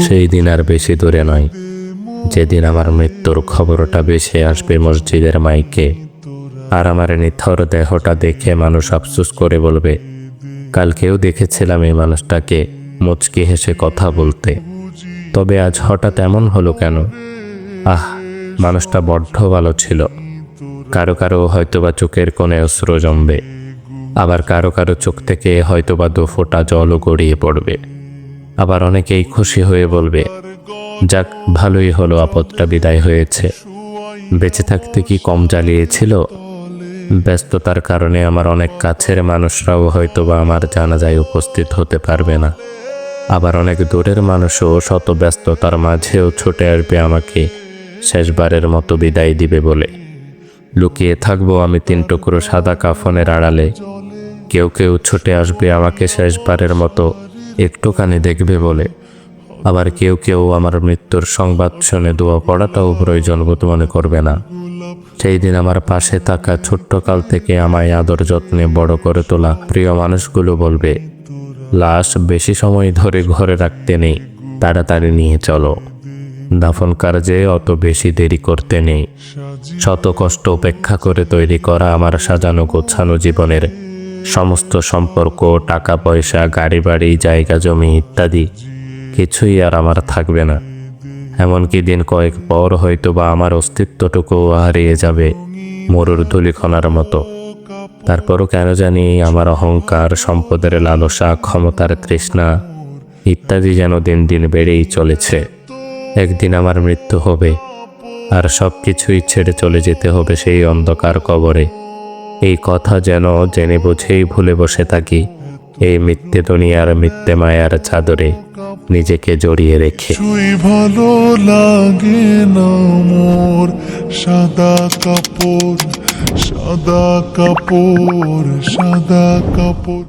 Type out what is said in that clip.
সেই দিন আর বেশি দূরে নয়, যেদিন আমার মৃত্যুর খবরটা ভেসে আসবে মসজিদের মাইকে, আর আমার নিথর দেহটা দেখে মানুষ আফসোস করে বলবে, কালকেও দেখেছিলাম এই মানুষটাকে মুচকি হেসে কথা বলতে, তবে আজ হঠাৎ এমন হলো কেন? মানুষটা বড্ড ভালো ছিল। কারো কারো হয়তোবা চোখের কোণে অশ্রু জমবে, আবার কারো কারো চোখ থেকে হয়তোবা 2 ফোঁটা জলও গড়িয়ে পড়বে। আবার অনেকেই খুশি হয়ে বলবে, যাক ভালোই হলো, আপদটা বিদায় হয়েছে। বেঁচে থাকতে কি কম জ্বালিয়েছিল? ব্যস্ততার কারণে আমার অনেক কাছের মানুষরাও হয়তোবা আমার জানাজায় উপস্থিত হতে পারবে না। আবার অনেক দূরের মানুষও শত ব্যস্ততার মাঝেও ছুটে আসবে আমাকে শেষবারের মতো বিদায় দিবে বলে। লুকিয়ে থাকবো আমি 3 টুকরো সাদা কাফনের আড়ালে। কেউ কেউ ছুটে আসবে আমাকে শেষবারের মতো একটুখানি দেখবে বলে। আবার কেউ কেউ আমার মৃত্যুর সংবাদ শুনে দোয়া পড়াটাও প্রয়োজন বোধ মনে করবে না। সেই দিন আমার পাশে থাকা ছোট্টকাল থেকে আমায় আদর যত্নে বড় করে তোলা প্রিয় মানুষগুলো বলবে, লাশ বেশি সময় ধরে ঘরে রাখতে নেই, তাড়াতাড়ি নিয়ে চলো। দাফন কার্যে অত বেশি দেরি করতে নেই। শত কষ্ট উপেক্ষা করে তৈরি করা আমার সাজানো গোছানো জীবনের সমস্ত সম্পর্ক, টাকা পয়সা, গাড়ি বাড়ি, জায়গা জমি ইত্যাদি কিছুই আর আমার থাকবে না। এমনকি দিন কয়েক পর হয়তো বা আমার অস্তিত্বটুকুও হারিয়ে যাবে মরুর ধূলিকণার মতো। তারপরও কেন জানি আমার অহংকার, সম্পদের লালসা, ক্ষমতার তৃষ্ণা ইত্যাদি যেন দিন দিন বেড়েই চলেছে। একদিন আমার মৃত্যু হবে, আর সব কিছুই ছেড়ে চলে যেতে হবে সেই অন্ধকার কবরে। এই কথা যেন জেনে বুঝেই ভুলে বসে থাকি এই মিথ্যে দুনিয়ার মিথ্যে মায়ার চাদরে নিজেকে জড়িয়ে রেখে। ভালো লাগে না মোর সাদা কাপড়, সাদা কাপড়, সাদা কাপড়।